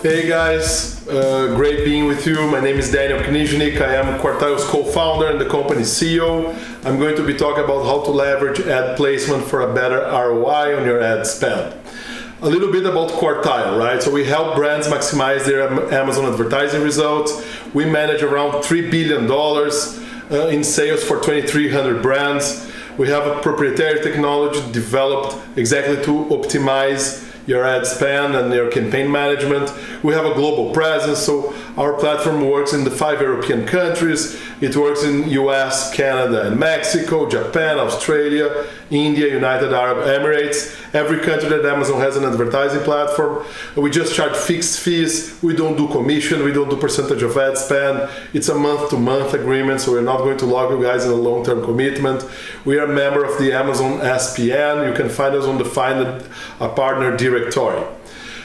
Hey guys, great being with you. My name is Daniel Kniznik. I am Quartile's co-founder and the company's CEO. I'm going to be talking about how to leverage ad placement for a better ROI on your ad spend. A little bit about Quartile, right? So we help brands maximize their Amazon advertising results. We manage around $3 billion in sales for 2,300 brands. We have a proprietary technology developed exactly to optimize your ad spend and your campaign management. We have a global presence, so our platform works in the 5 European countries. It works in US, Canada, and Mexico, Japan, Australia, India, United Arab Emirates. Every country that Amazon has an advertising platform. We just charge fixed fees. We don't do commission. We don't do percentage of ad spend. It's a month-to-month agreement, so we're not going to lock you guys in a long-term commitment. We are a member of the Amazon SPN. You can find us on the Find a Partner directory.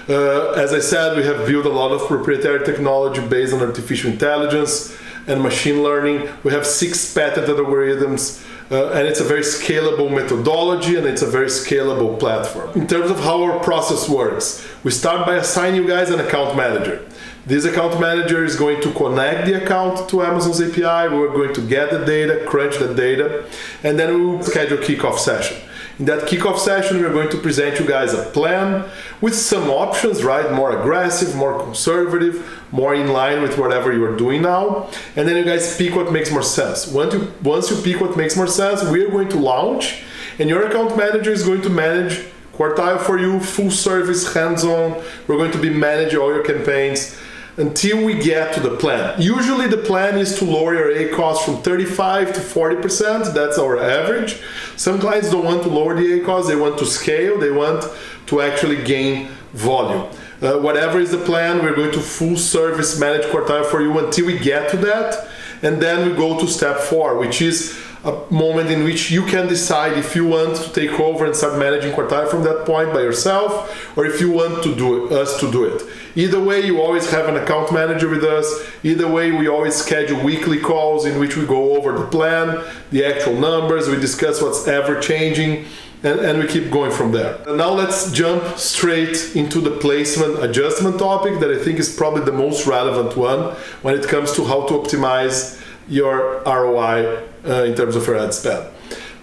As I said, we have built a lot of proprietary technology based on artificial intelligence and machine learning. We have 6 patented algorithms, and it's a very scalable methodology, and it's a very scalable platform. In terms of how our process works, we start by assigning you guys an account manager. This account manager is going to connect the account to Amazon's API. We're going to get the data, crunch the data, and then we will schedule a kickoff session. In that kickoff session, we're going to present you guys a plan with some options, right? More aggressive, more conservative, more in line with whatever you are doing now. And then you guys pick what makes more sense. Once you pick what makes more sense, we're going to launch, and your account manager is going to manage Quartile for you, full service, hands-on. We're going to be managing all your campaigns until we get to the plan. Usually the plan is to lower your ACoS from 35 to 40%. That's our average. Some clients don't want to lower the ACoS. They want to scale. They want to actually gain volume. Whatever is the plan, we're going to full service manage Quartile for you until we get to that. And then we go to step 4, which is a moment in which you can decide if you want to take over and start managing Quartile from that point by yourself, or if you want to do us to do it. Either way, you always have an account manager with us. Either way, we always schedule weekly calls in which we go over the plan, the actual numbers, we discuss what's ever changing, and we keep going from there. And now let's jump straight into the placement adjustment topic that I think is probably the most relevant one when it comes to how to optimize your ROI in terms of your ad spend,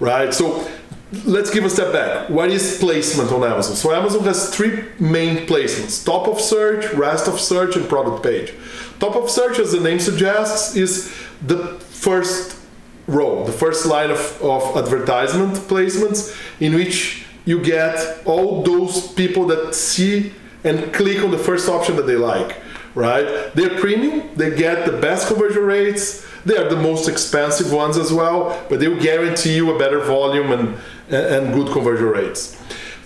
right? So let's give a step back. What is placement on Amazon? So Amazon has 3 main placements: top of search, rest of search, and product page. Top of search, as the name suggests, is the first row, the first line of advertisement placements, in which you get all those people that see and click on the first option that they like, right? They're premium, they get the best conversion rates, they are the most expensive ones as well, but they will guarantee you a better volume and good conversion rates.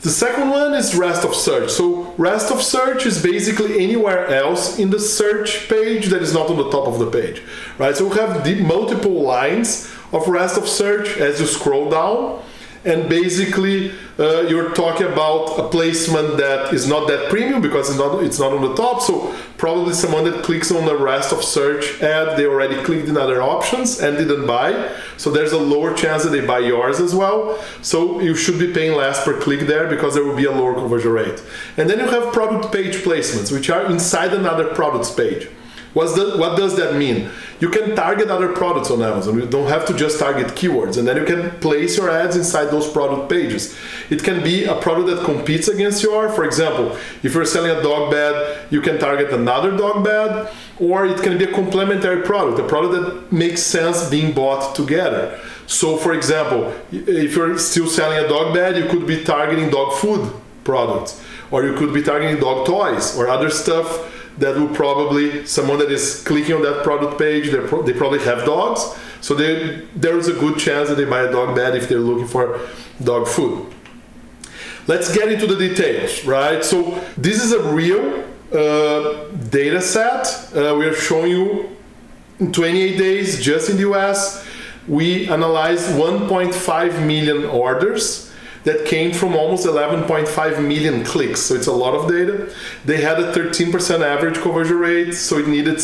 The second one is rest of search. So rest of search is basically anywhere else in the search page that is not on the top of the page, right? So we have the multiple lines of rest of search as you scroll down, and basically you're talking about a placement that is not that premium because it's not on the top. So probably someone that clicks on the rest of search ad, they already clicked in other options and didn't buy. So there's a lower chance that they buy yours as well. So you should be paying less per click there because there will be a lower conversion rate. And then you have product page placements, which are inside another products page. What does that mean? You can target other products on Amazon. You don't have to just target keywords, and then you can place your ads inside those product pages. It can be a product that competes against yours. For example, if you're selling a dog bed, you can target another dog bed, or it can be a complementary product, a product that makes sense being bought together. So for example, if you're still selling a dog bed, you could be targeting dog food products, or you could be targeting dog toys or other stuff that will probably, someone that is clicking on that product page, they probably have dogs, so there is a good chance that they buy a dog bed if they're looking for dog food. Let's get into the details, right? So this is a real data set. We are showing you in 28 days just in the US. We analyzed 1.5 million orders that came from almost 11.5 million clicks, so it's a lot of data. They had a 13% average conversion rate, so it needed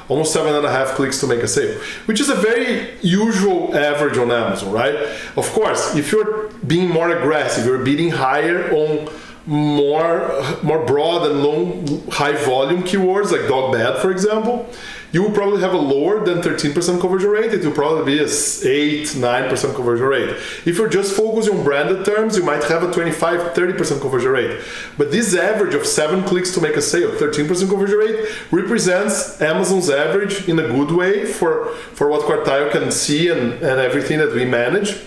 almost 7.5 clicks to make a sale, which is a very usual average on Amazon, right? Of course, if you're being more aggressive, you're bidding higher on more broad and long, high volume keywords like dog bed, for example, you will probably have a lower than 13% conversion rate. It will probably be a 8-9% conversion rate. If you're just focusing on branded terms, you might have a 25-30% conversion rate. But this average of 7 clicks to make a sale, 13% conversion rate, represents Amazon's average in a good way for what Quartile can see and everything that we manage.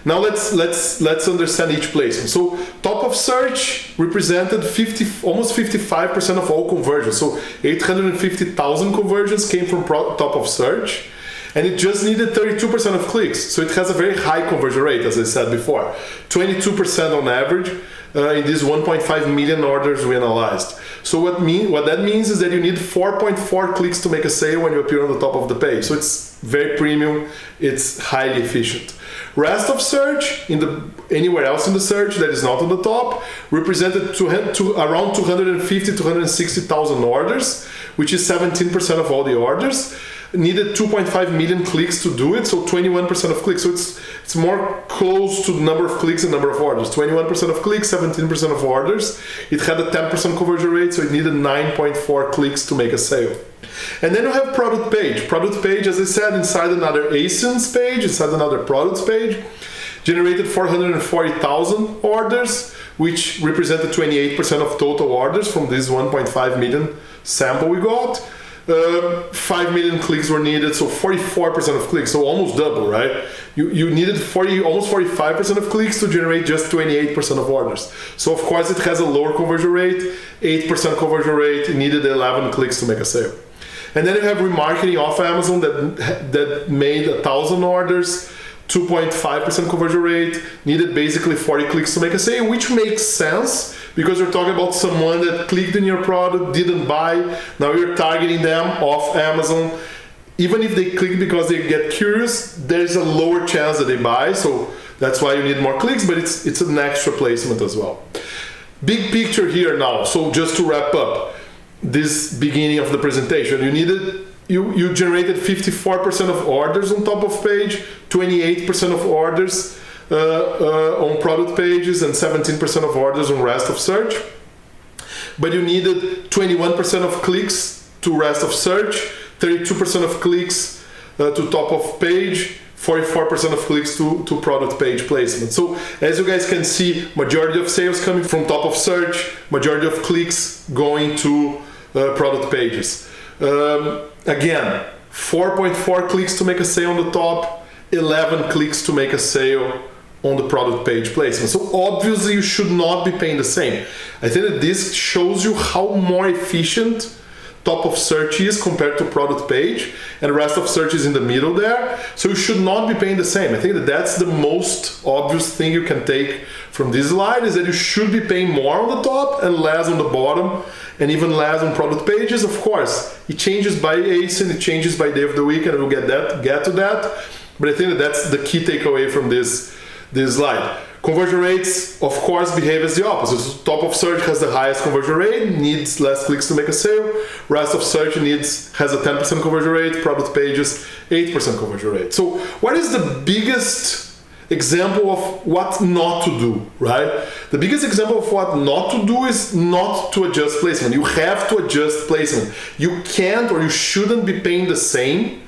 Now let's understand each placement. So top of search represented almost 55% of all conversions. So 850,000 conversions came from top of search, and it just needed 32% of clicks. So it has a very high conversion rate, as I said before, 22% on average in these 1.5 million orders we analyzed. So what that means is that you need 4.4 clicks to make a sale when you appear on the top of the page. So it's very premium, it's highly efficient. Rest of search, anywhere else in the search that is not on the top, represented around 250 to 260,000 orders, which is 17% of all the orders. Needed 2.5 million clicks to do it, so 21% of clicks. So it's more close to the number of clicks and number of orders. 21% of clicks, 17% of orders. It had a 10% conversion rate, so it needed 9.4 clicks to make a sale. And then you have product page. Product page, as I said, inside another ASINs page, inside another products page, generated 440,000 orders, which represented 28% of total orders from this 1.5 million sample we got. 5 million clicks were needed, so 44% of clicks, so almost double, right? You needed almost 45% of clicks to generate just 28% of orders. So of course it has a lower conversion rate, 8% conversion rate, it needed 11 clicks to make a sale. And then you have remarketing off Amazon that made 1,000 orders, 2.5% conversion rate, needed basically 40 clicks to make a sale, which makes sense because you're talking about someone that clicked in your product, didn't buy, now you're targeting them off Amazon. Even if they click because they get curious, there's a lower chance that they buy, so that's why you need more clicks, but it's an extra placement as well. Big picture here now, so just to wrap up this beginning of the presentation, you generated 54% of orders on top of page, 28% of orders on product pages, and 17% of orders on rest of search. But you needed 21% of clicks to rest of search, 32% of clicks to top of page, 44% of clicks to product page placement. So as you guys can see, majority of sales coming from top of search, majority of clicks going to product pages. Again, 4.4 clicks to make a sale on the top, 11 clicks to make a sale on the product page placement. So obviously you should not be paying the same. I think that this shows you how more efficient top of search is compared to product page, and rest of search is in the middle there. So you should not be paying the same. I think that that's the most obvious thing you can take from this slide, is that you should be paying more on the top and less on the bottom, and even less on product pages. Of course, it changes by ASIN, it changes by day of the week, and we'll get to that. But I think that that's the key takeaway from this slide. Conversion rates, of course, behave as the opposite. So top of search has the highest conversion rate, needs less clicks to make a sale. Rest of search has a 10% conversion rate, product pages 8% conversion rate. So what is the biggest example of what not to do, right? The biggest example of what not to do is not to adjust placement. You have to adjust placement. You can't or you shouldn't be paying the same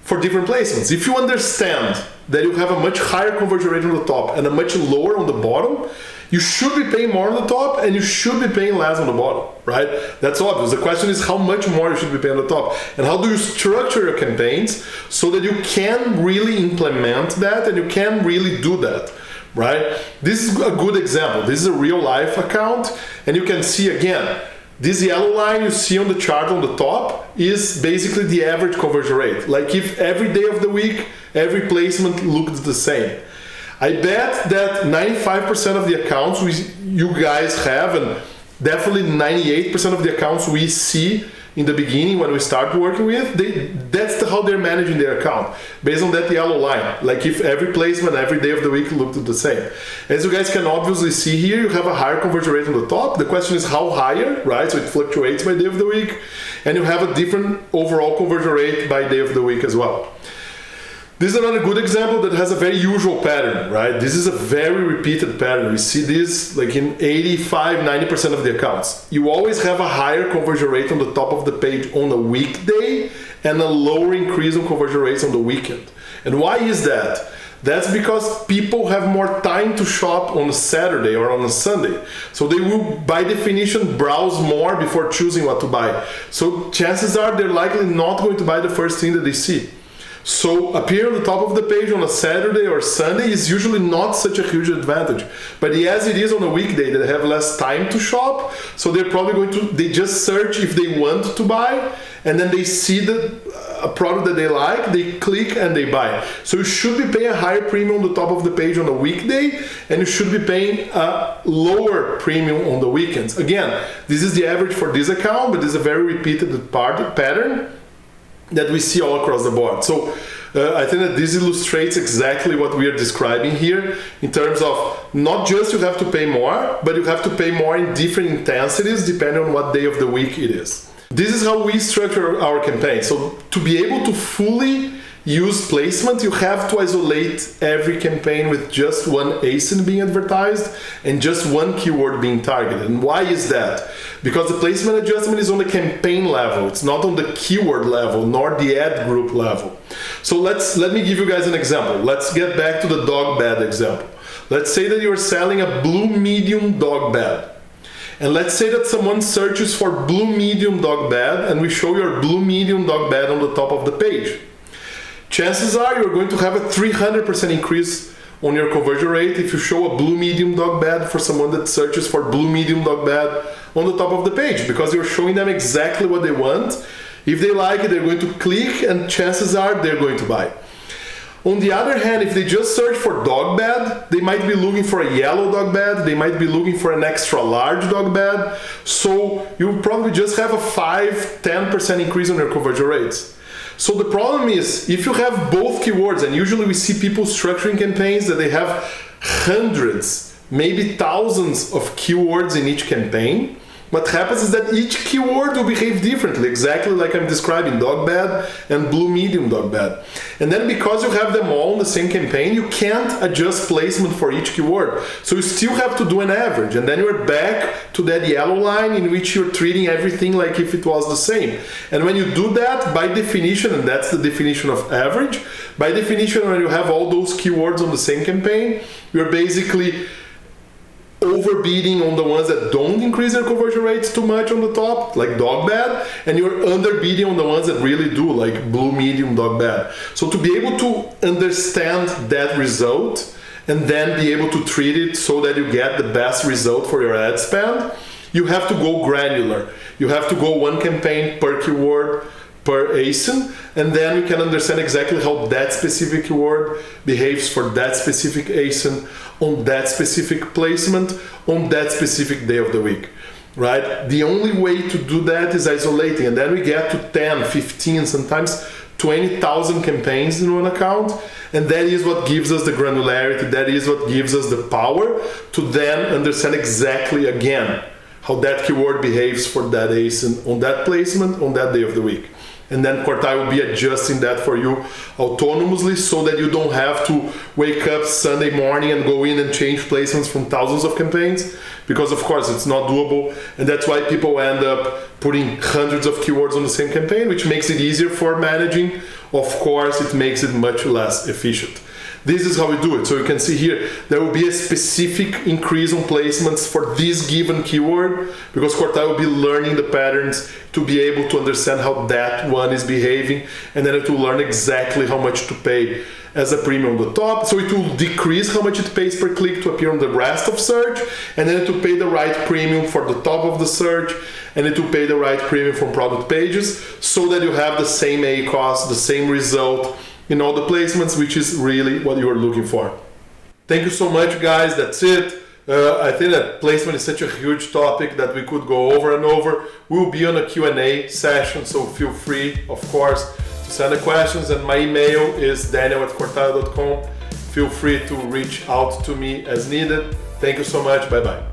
for different placements. If you understand that you have a much higher conversion rate on the top and a much lower on the bottom, you should be paying more on the top and you should be paying less on the bottom, right? That's obvious. The question is how much more you should be paying on the top, and how do you structure your campaigns so that you can really implement that and you can really do that, right? This is a good example. This is a real life account, and you can see again, this yellow line you see on the chart on the top is basically the average conversion rate. Like if every day of the week, every placement looked the same. I bet that 95% of the accounts you guys have, and definitely 98% of the accounts we see in the beginning when we start working with, that's how they're managing their account, based on that yellow line. Like if every placement, every day of the week looked the same. As you guys can obviously see here, you have a higher conversion rate on the top. The question is how higher, right? So it fluctuates by day of the week, and you have a different overall conversion rate by day of the week as well. This is another good example that has a very usual pattern, right? This is a very repeated pattern. We see this like in 85-90% of the accounts. You always have a higher conversion rate on the top of the page on a weekday and a lower increase in conversion rates on the weekend. And why is that? That's because people have more time to shop on a Saturday or on a Sunday. So they will, by definition, browse more before choosing what to buy. So chances are they're likely not going to buy the first thing that they see. So appearing on the top of the page on a Saturday or Sunday is usually not such a huge advantage. But as it is on a weekday, they have less time to shop, so they're probably going to, they just search if they want to buy, and then they see a product that they like, they click and they buy. So you should be paying a higher premium on the top of the page on a weekday, and you should be paying a lower premium on the weekends. Again, this is the average for this account, but this is a very repeated pattern that we see all across the board. So I think that this illustrates exactly what we are describing here in terms of not just you have to pay more, but you have to pay more in different intensities depending on what day of the week it is. This is how we structure our campaign. So to be able to fully use placement, you have to isolate every campaign with just one ASIN being advertised and just one keyword being targeted. And why is that? Because the placement adjustment is on the campaign level. It's not on the keyword level, nor the ad group level. So let me give you guys an example. Let's get back to the dog bed example. Let's say that you're selling a blue medium dog bed. And let's say that someone searches for blue medium dog bed, and we show your blue medium dog bed on the top of the page. Chances are you're going to have a 300% increase on your conversion rate if you show a blue medium dog bed for someone that searches for blue medium dog bed on the top of the page, because you're showing them exactly what they want. If they like it, they're going to click, and chances are they're going to buy. On the other hand, if they just search for dog bed, they might be looking for a yellow dog bed, they might be looking for an extra large dog bed, so you probably just have a 5-10% increase on your conversion rates. So the problem is, if you have both keywords, and usually we see people structuring campaigns that they have hundreds, maybe thousands of keywords in each campaign, what happens is that each keyword will behave differently, exactly like I'm describing, dog bed and blue medium dog bed. And then because you have them all in the same campaign, you can't adjust placement for each keyword. So you still have to do an average, and then you're back to that yellow line in which you're treating everything like if it was the same. And when you do that, by definition, and that's the definition of average, by definition, when you have all those keywords on the same campaign, you're basically overbidding on the ones that don't increase their conversion rates too much on the top, like dog bed, and you're underbidding on the ones that really do, like blue medium dog bed. So to be able to understand that result and then be able to treat it so that you get the best result for your ad spend, you have to go granular. You have to go one campaign per keyword, per ASIN, and then we can understand exactly how that specific keyword behaves for that specific ASIN on that specific placement on that specific day of the week, right? The only way to do that is isolating, and then we get to 10, 15, sometimes 20,000 campaigns in one account, and that is what gives us the granularity, that is what gives us the power to then understand exactly again how that keyword behaves for that ASIN on that placement on that day of the week. And then Quartile will be adjusting that for you autonomously so that you don't have to wake up Sunday morning and go in and change placements from thousands of campaigns, because of course it's not doable, and that's why people end up putting hundreds of keywords on the same campaign, which makes it easier for managing. Of course, it makes it much less efficient. This is how we do it. So you can see here, there will be a specific increase on placements for this given keyword, because Quartile will be learning the patterns to be able to understand how that one is behaving, and then it will learn exactly how much to pay as a premium on the top. So it will decrease how much it pays per click to appear on the rest of search, and then it will pay the right premium for the top of the search, and it will pay the right premium from product pages, so that you have the same ACoS, the same result in all the placements, which is really what you are looking for. Thank you so much, guys. That's it. I think that placement is such a huge topic that we could go over and over. We'll be on a Q&A session, so feel free, of course, to send the questions, and my email is daniel@quartile.com. Feel free to reach out to me as needed. Thank you so much. Bye-bye.